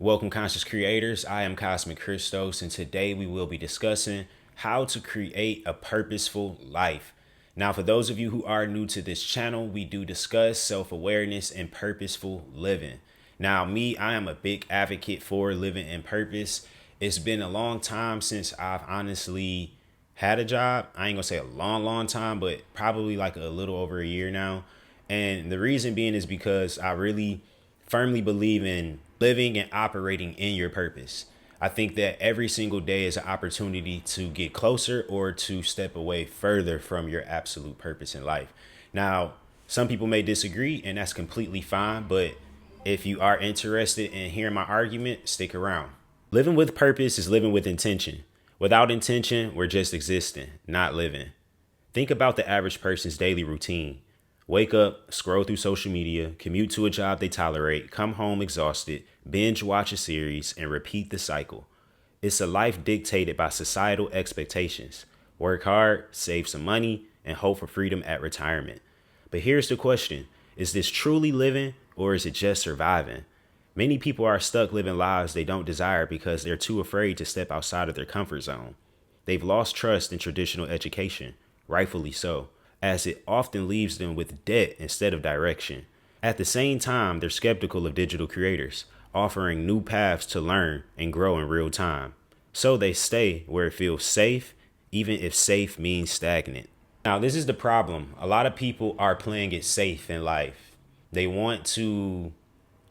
Welcome, conscious creators. I am Cosmic Christos, and today we will be discussing how to create a purposeful life. Now, for those of you who are new to this channel, we do discuss self-awareness and purposeful living. Now, I am a big advocate for living in purpose. It's been a long time since I've honestly had a job. I ain't gonna say a long time, but probably like a little over a year now. And the reason being is because I really firmly believe in living and operating in your purpose. I think that every single day is an opportunity to get closer or to step away further from your absolute purpose in life. Now, some people may disagree, and that's completely fine. But if you are interested in hearing my argument, stick around. Living with purpose is living with intention. Without intention, we're just existing, not living. Think about the average person's daily routine. Wake up, scroll through social media, commute to a job they tolerate, come home exhausted, binge watch a series, and repeat the cycle. It's a life dictated by societal expectations. Work hard, save some money, and hope for freedom at retirement. But here's the question. Is this truly living, or is it just surviving? Many people are stuck living lives they don't desire because they're too afraid to step outside of their comfort zone. They've lost trust in traditional education, rightfully so, as it often leaves them with debt instead of direction. At the same time, they're skeptical of digital creators, offering new paths to learn and grow in real time. So they stay where it feels safe, even if safe means stagnant. Now, this is the problem. A lot of people are playing it safe in life. They want to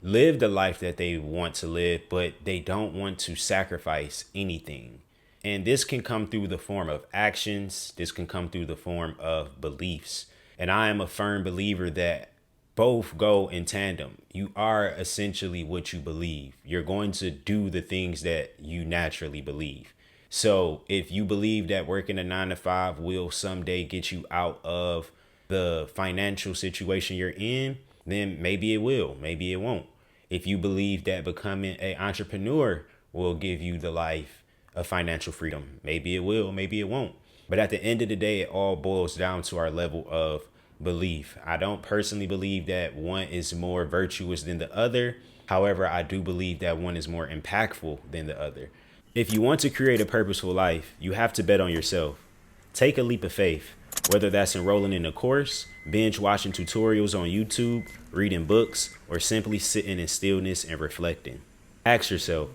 live the life that they want to live, but they don't want to sacrifice anything. And this can come through the form of actions. This can come through the form of beliefs. And I am a firm believer that both go in tandem. You are essentially what you believe. You're going to do the things that you naturally believe. So if you believe that working a 9 to 5 will someday get you out of the financial situation you're in, then maybe it will, maybe it won't. If you believe that becoming an entrepreneur will give you the life of financial freedom, maybe it will, maybe it won't. But at the end of the day, it all boils down to our level of belief. I don't personally believe that one is more virtuous than the other. However, I do believe that one is more impactful than the other. If you want to create a purposeful life, you have to bet on yourself. Take a leap of faith, whether that's enrolling in a course, binge watching tutorials on YouTube, reading books, or simply sitting in stillness and reflecting. Ask yourself,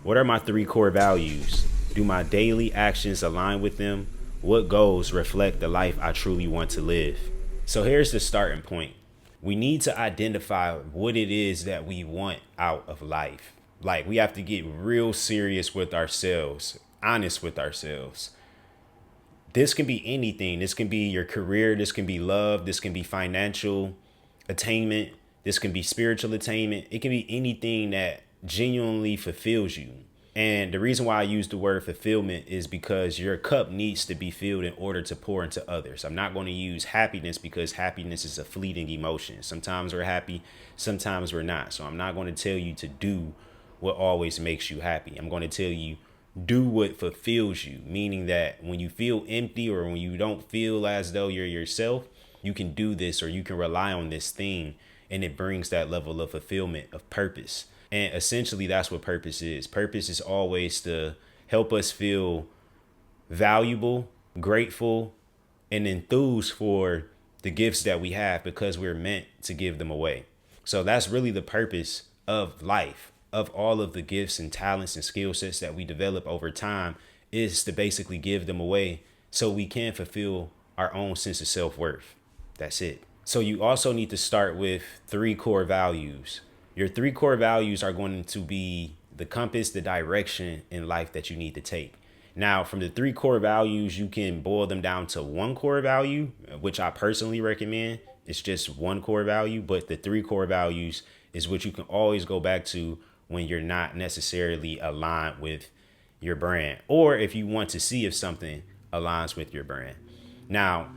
what are my 3 core values? Do my daily actions align with them? What goals reflect the life I truly want to live? So here's the starting point. We need to identify what it is that we want out of life. Like, we have to get real serious with ourselves, honest with ourselves. This can be anything. This can be your career. This can be love. This can be financial attainment. This can be spiritual attainment. It can be anything that genuinely fulfills you. And the reason why I use the word fulfillment is because your cup needs to be filled in order to pour into others. I'm not going to use happiness because happiness is a fleeting emotion. Sometimes we're happy, sometimes we're not. So I'm not going to tell you to do what always makes you happy. I'm going to tell you do what fulfills you, meaning that when you feel empty or when you don't feel as though you're yourself, you can do this or you can rely on this thing, and it brings that level of fulfillment of purpose. And essentially, that's what purpose is. Purpose is always to help us feel valuable, grateful, and enthused for the gifts that we have because we're meant to give them away. So that's really the purpose of life, of all of the gifts and talents and skill sets that we develop over time, is to basically give them away so we can fulfill our own sense of self-worth. That's it. So you also need to start with 3 core values. Your 3 core values are going to be the compass, the direction in life that you need to take. Now, from the 3 core values, you can boil them down to 1 core value, which I personally recommend. It's just 1 core value, but the 3 core values is what you can always go back to when you're not necessarily aligned with your brand, or if you want to see if something aligns with your brand. Now,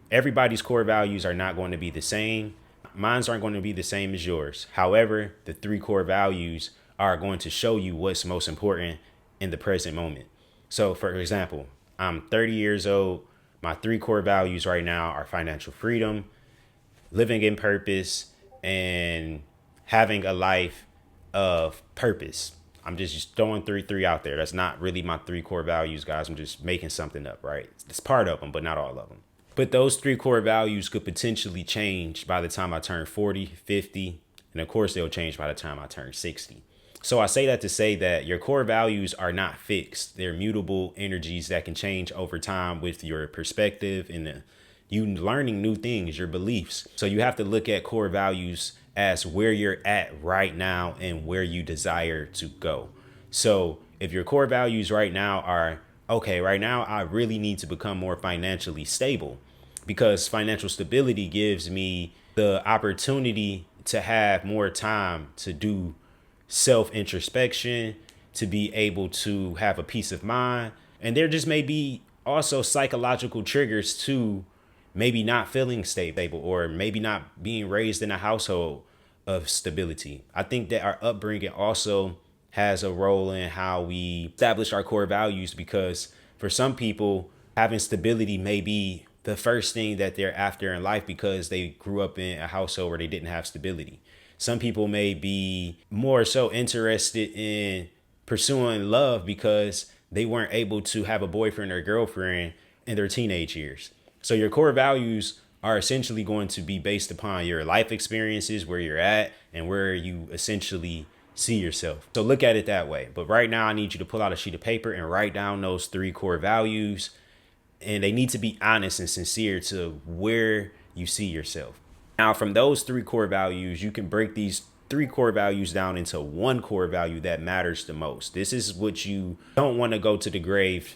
everybody's core values are not going to be the same. Mine's aren't going to be the same as yours. However, the 3 core values are going to show you what's most important in the present moment. So, for example, I'm 30 years old. My 3 core values right now are financial freedom, living in purpose, and having a life of purpose. I'm just throwing three out there. That's not really my three core values, guys. I'm just making something up, right? It's part of them, but not all of them. But those three core values could potentially change by the time I turn 40, 50, and of course they'll change by the time I turn 60. So I say that to say that your core values are not fixed. They're mutable energies that can change over time with your perspective and you learning new things, your beliefs. So you have to look at core values as where you're at right now and where you desire to go. So if your core values right now are, okay, right now I really need to become more financially stable, because financial stability gives me the opportunity to have more time to do self introspection, to be able to have a peace of mind. And there just may be also psychological triggers to maybe not feeling stable or maybe not being raised in a household of stability. I think that our upbringing also has a role in how we establish our core values, because for some people, having stability may be the first thing that they're after in life because they grew up in a household where they didn't have stability. Some people may be more so interested in pursuing love because they weren't able to have a boyfriend or girlfriend in their teenage years. So your core values are essentially going to be based upon your life experiences, where you're at, and where you essentially see yourself. So look at it that way. But right now, I need you to pull out a sheet of paper and write down those three core values. And they need to be honest and sincere to where you see yourself. Now, from those three core values, you can break these three core values down into one core value that matters the most. This is what you don't want to go to the grave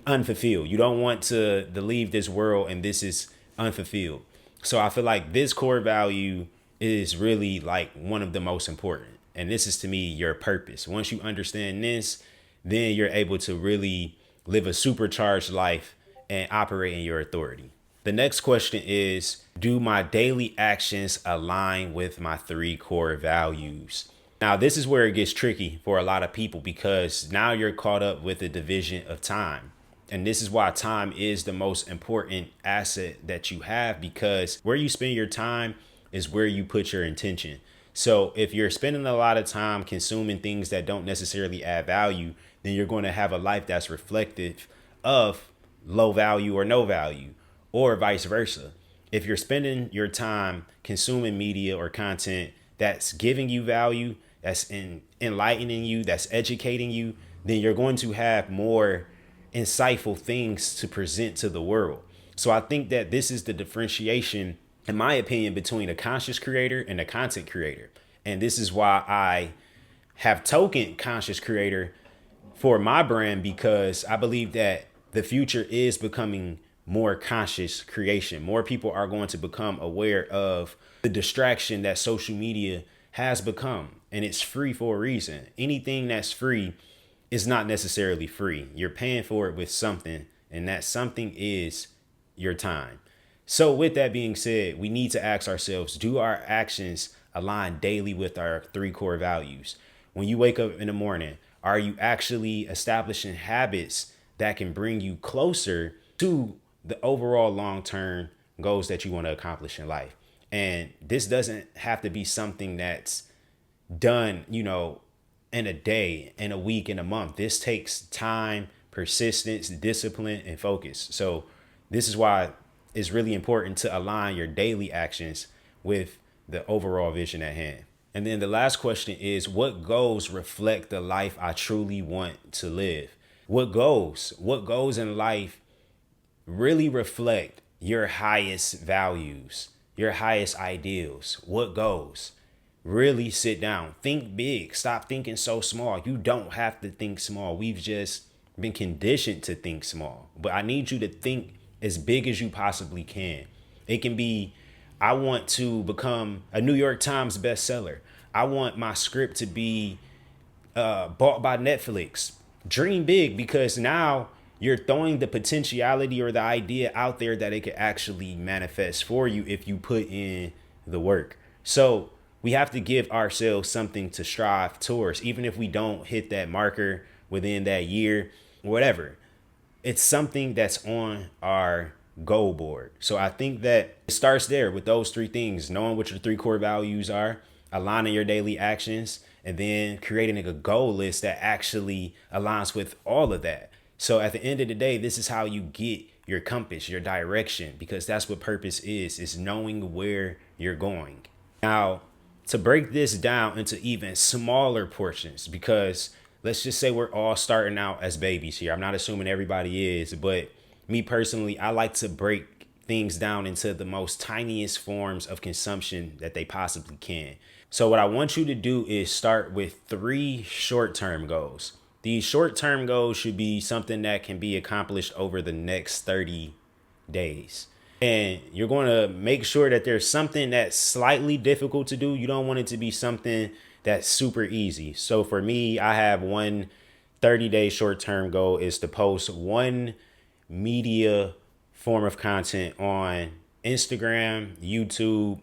unfulfilled. You don't want to leave this world and this is unfulfilled. So I feel like this core value is really like one of the most important. And this is, to me, your purpose. Once you understand this, then you're able to really live a supercharged life and operate in your authority. The next question is, do my daily actions align with my three core values? Now, this is where it gets tricky for a lot of people, because now you're caught up with the division of time. And this is why time is the most important asset that you have, because where you spend your time is where you put your intention. So if you're spending a lot of time consuming things that don't necessarily add value, then you're going to have a life that's reflective of low value or no value, or vice versa. If you're spending your time consuming media or content that's giving you value, that's enlightening you, that's educating you, then you're going to have more insightful things to present to the world. So I think that this is the differentiation, in my opinion, between a conscious creator and a content creator. And this is why I have token conscious creator for my brand, because I believe that the future is becoming more conscious creation. More people are going to become aware of the distraction that social media has become. And it's free for a reason. Anything that's free is not necessarily free. You're paying for it with something, and that something is your time. So with that being said, we need to ask ourselves, do our actions align daily with our three core values? When you wake up in the morning, are you actually establishing habits that can bring you closer to the overall long-term goals that you want to accomplish in life? And this doesn't have to be something that's done, in a day, in a week, in a month. This takes time, persistence, discipline, and focus. So this is why it's really important to align your daily actions with the overall vision at hand. And then the last question is, what goals reflect the life I truly want to live? What goals in life really reflect your highest values, your highest ideals? What goals? Really sit down, think big, stop thinking so small. You don't have to think small. We've just been conditioned to think small, but I need you to think as big as you possibly can. It can be, I want to become a New York Times bestseller. I want my script to be bought by Netflix. Dream big, because now you're throwing the potentiality or the idea out there that it could actually manifest for you if you put in the work. So we have to give ourselves something to strive towards, even if we don't hit that marker within that year, whatever. It's something that's on our goal board. So I think that it starts there with those three things: knowing what your three core values are, aligning your daily actions, and then creating a goal list that actually aligns with all of that. So at the end of the day, this is how you get your compass, your direction, because that's what purpose is knowing where you're going. Now, to break this down into even smaller portions, because let's just say we're all starting out as babies here. I'm not assuming everybody is, but me personally, I like to break things down into the most tiniest forms of consumption that they possibly can. So what I want you to do is start with 3 short-term goals. These short-term goals should be something that can be accomplished over the next 30 days. And you're going to make sure that there's something that's slightly difficult to do. You don't want it to be something that's super easy. So for me, I have one 30-day short-term goal is to post one media form of content on Instagram, YouTube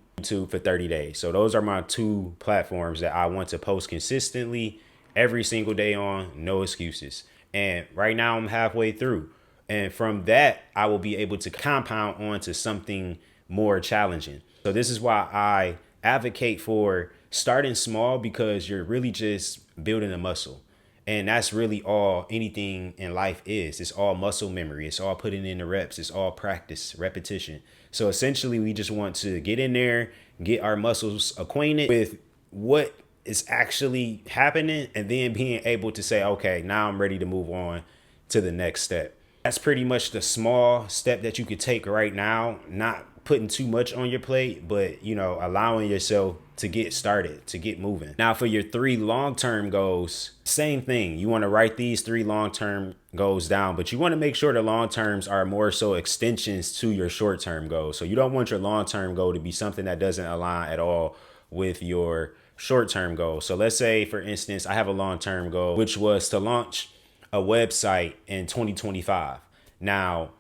for 30 days. So those are my 2 platforms that I want to post consistently every single day on, no excuses. And right now I'm halfway through. And from that, I will be able to compound onto something more challenging. So this is why I advocate for starting small, because you're really just building a muscle. And that's really all anything in life is. It's all muscle memory. It's all putting in the reps. It's all practice, repetition. So essentially, we just want to get in there, get our muscles acquainted with what is actually happening, and then being able to say, okay, now I'm ready to move on to the next step. That's pretty much the small step that you could take right now, not putting too much on your plate, but, you know, allowing yourself to get started, to get moving. Now for your 3 long-term goals, same thing. You want to write these 3 long-term goals down, but you want to make sure the long-terms are more so extensions to your short-term goals. So you don't want your long-term goal to be something that doesn't align at all with your short-term goal. So let's say, for instance, I have a long-term goal, which was to launch a website in 2025. Now,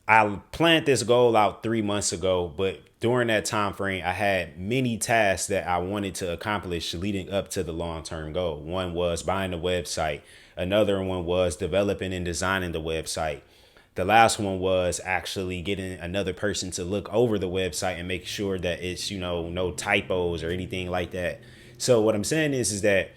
I planned this goal out 3 months ago, but during that time frame, I had many tasks that I wanted to accomplish leading up to the long-term goal. One was buying the website. Another one was developing and designing the website. The last one was actually getting another person to look over the website and make sure that it's, no typos or anything like that. So what I'm saying is that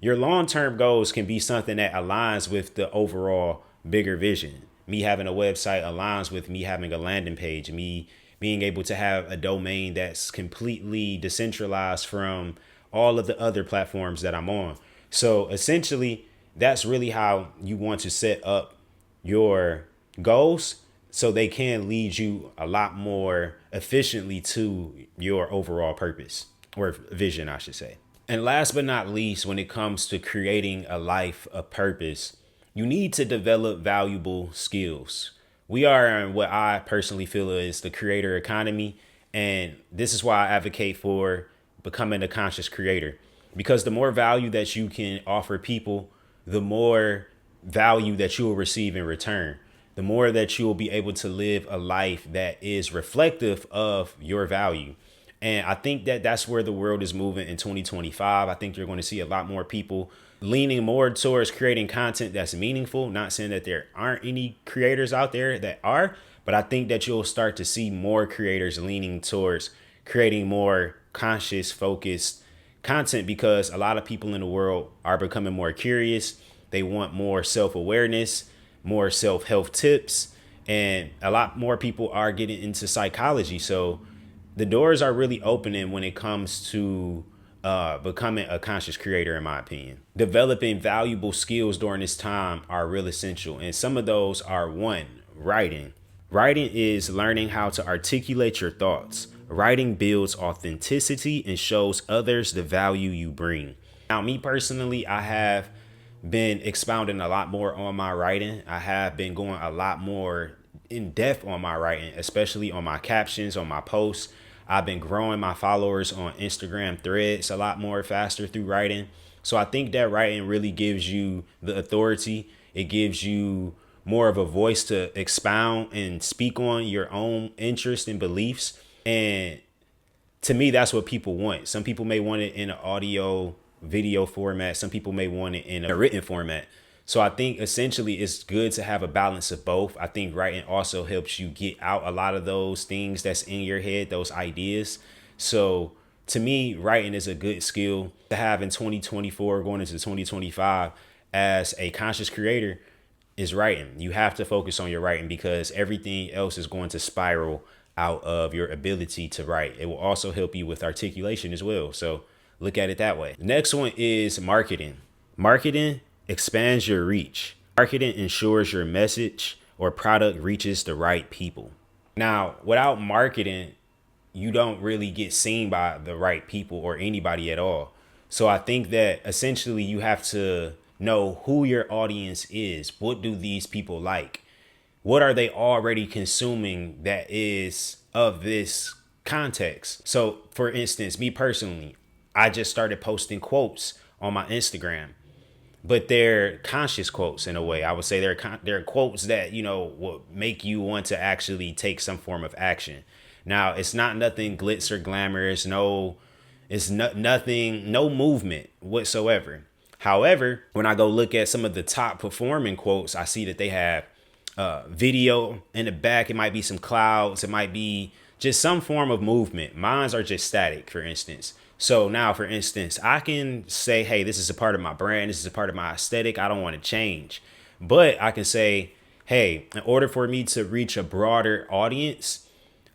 your long-term goals can be something that aligns with the overall bigger vision. Me having a website aligns with me having a landing page, me being able to have a domain that's completely decentralized from all of the other platforms that I'm on. So essentially, that's really how you want to set up your goals so they can lead you a lot more efficiently to your overall purpose, or vision, I should say. And last but not least, when it comes to creating a life of purpose, you need to develop valuable skills. We are in what I personally feel is the creator economy. And this is why I advocate for becoming a conscious creator, because the more value that you can offer people, the more value that you will receive in return, the more that you will be able to live a life that is reflective of your value. And I think that that's where the world is moving in 2025. I think you're going to see a lot more people leaning more towards creating content that's meaningful. Not saying that there aren't any creators out there that are, but I think that you'll start to see more creators leaning towards creating more conscious, focused content, because a lot of people in the world are becoming more curious. They want more self-awareness, more self-help tips, and a lot more people are getting into psychology. So the doors are really opening when it comes to becoming a conscious creator, in my opinion. Developing valuable skills during this time are real essential. And some of those are: 1, writing. Writing is learning how to articulate your thoughts. Writing builds authenticity and shows others the value you bring. Now, me personally, I have been expounding a lot more on my writing. I have been going a lot more in depth on my writing, especially on my captions, on my posts. I've been growing my followers on Instagram threads a lot more faster through writing. So I think that writing really gives you the authority. It gives you more of a voice to expound and speak on your own interests and beliefs. And to me, that's what people want. Some people may want it in an audio video format. Some people may want it in a written format. So I think essentially it's good to have a balance of both. I think writing also helps you get out a lot of those things that's in your head, those ideas. So to me, writing is a good skill to have in 2024 going into 2025 as a conscious creator is writing. You have to focus on your writing because everything else is going to spiral out of your ability to write. It will also help you with articulation as well. So look at it that way. The next one is marketing. Marketing expands your reach. Marketing ensures your message or product reaches the right people. Now, without marketing, you don't really get seen by the right people or anybody at all. So I think that essentially you have to know who your audience is. What do these people like? What are they already consuming that is of this context? So for instance, me personally, I just started posting quotes on my Instagram, but they're conscious quotes in a way. I would say they're quotes that, will make you want to actually take some form of action. Now, it's not nothing glitz or glamorous. Nothing, no movement whatsoever. However, when I go look at some of the top performing quotes, I see that they have video in the back. It might be some clouds. It might be just some form of movement. Mines are just static, for instance. So now, for instance, I can say, hey, this is a part of my brand. This is a part of my aesthetic. I don't want to change. But I can say, hey, in order for me to reach a broader audience,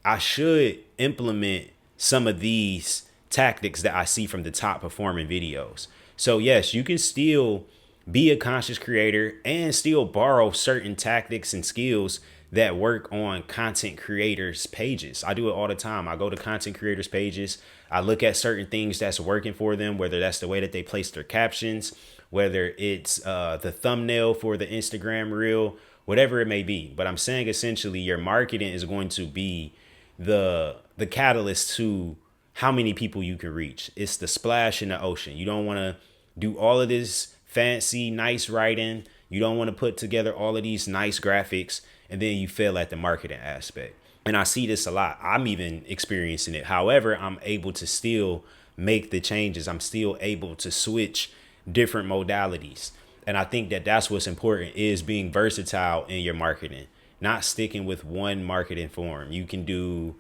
I should implement some of these tactics that I see from the top performing videos. So yes, you can still be a conscious creator and still borrow certain tactics and skills that work on content creators pages. I do it all the time. I go to content creators pages. I look at certain things that's working for them, whether that's the way that they place their captions, whether it's the thumbnail for the Instagram reel, whatever it may be. But I'm saying essentially your marketing is going to be the catalyst to how many people you can reach. It's the splash in the ocean. You don't want to do all of this fancy, nice writing. You don't want to put together all of these nice graphics and then you fail at the marketing aspect. And I see this a lot. I'm even experiencing it. However, I'm able to still make the changes. I'm still able to switch different modalities. And I think that that's what's important, is being versatile in your marketing, not sticking with one marketing form. You can do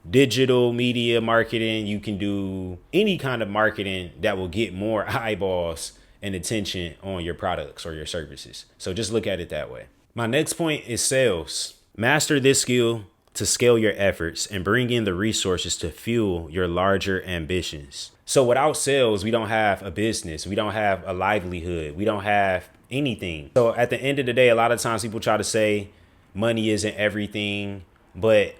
digital media marketing. You can do any kind of marketing that will get more eyeballs and attention on your products or your services. So just look at it that way. My next point is sales. Master this skill to scale your efforts and bring in the resources to fuel your larger ambitions. So without sales, we don't have a business. We don't have a livelihood. We don't have anything. So at the end of the day, a lot of times people try to say money isn't everything, but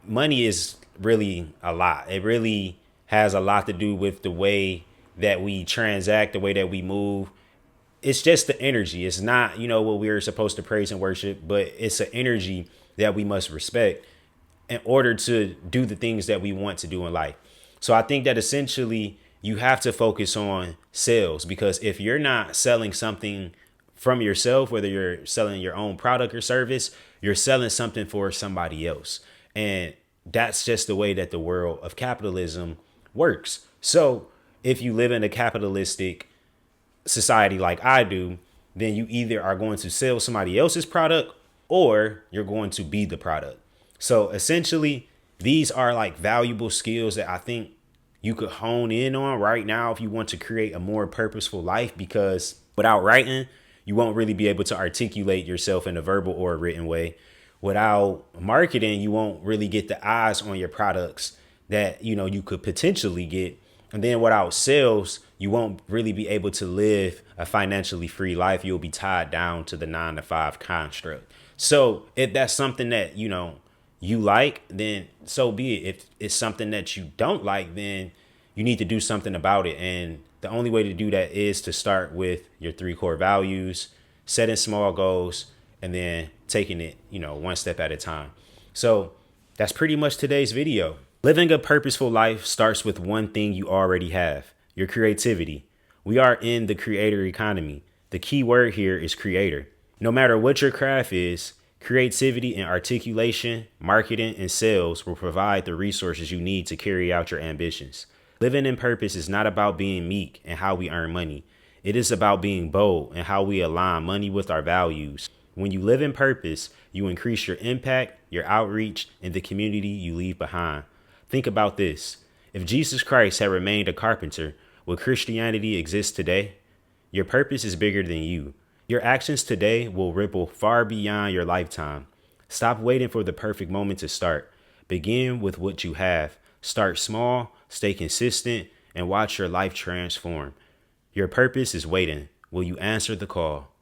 money is really a lot. It really has a lot to do with the way that we transact, the way that we move. It's just the energy. It's not, what we're supposed to praise and worship, but it's an energy that we must respect in order to do the things that we want to do in life. So I think that essentially you have to focus on sales, because if you're not selling something from yourself, whether you're selling your own product or service, you're selling something for somebody else. And that's just the way that the world of capitalism works. So if you live in a capitalistic society like I do, then you either are going to sell somebody else's product or you're going to be the product. So essentially, these are like valuable skills that I think you could hone in on right now if you want to create a more purposeful life, because without writing, you won't really be able to articulate yourself in a verbal or a written way. Without marketing, you won't really get the eyes on your products that, you could potentially get. And then without sales, you won't really be able to live a financially free life. You'll be tied down to the 9-to-5 construct. So if that's something that, you like, then so be it. If it's something that you don't like, then you need to do something about it. And the only way to do that is to start with your 3 core values, setting small goals, and then taking it, one step at a time. So that's pretty much today's video. Living a purposeful life starts with one thing you already have: your creativity. We are in the creator economy. The key word here is creator. No matter what your craft is, creativity and articulation, marketing, and sales will provide the resources you need to carry out your ambitions. Living in purpose is not about being meek and how we earn money. It is about being bold and how we align money with our values. When you live in purpose, you increase your impact, your outreach, and the community you leave behind. Think about this. If Jesus Christ had remained a carpenter, would Christianity exist today? Your purpose is bigger than you. Your actions today will ripple far beyond your lifetime. Stop waiting for the perfect moment to start. Begin with what you have. Start small, stay consistent, and watch your life transform. Your purpose is waiting. Will you answer the call?